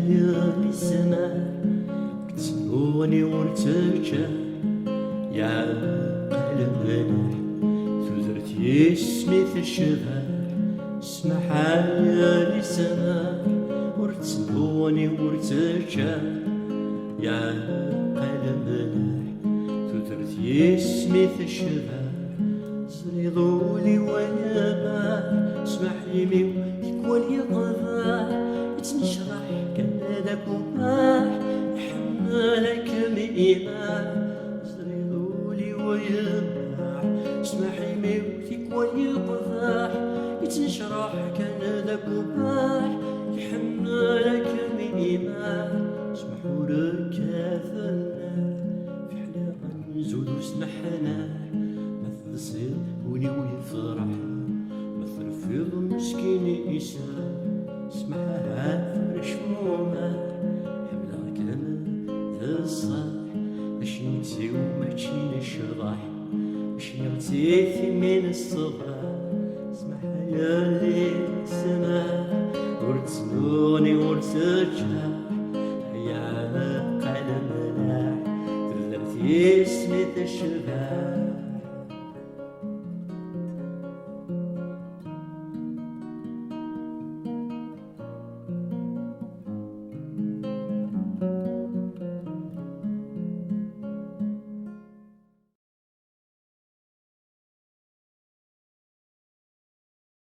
يا السماء تنوني وارتجع يا قلب ملح ثلث اسمي في الشباب اسمح يا السماء وارتنوني وارتجع يا قلب ملح ثلث اسمي في الشباب زريضولي ويا ما اسمح يمي يكون يقضى يتنشرح كان هذاك وباح يحملك مئيمان زريضولي ويباح اسمح يموتك ويقضاح يتنشرح كان هذاك وباح يحملك مئيمان اسمحوا لك يا فنان في حلاقة نزول وسمحنا مثل صير ولي ويفرح مثل فيض مسكين إيسان اسمعها فرش موما حملها كلمة الصالح باش نمسي وماشي نشرح باش نغتيثي من الصباح اسمعها يا ليل السماء ورتنوني ورترجع يا قلم ملاح تلمت اسمي الشباب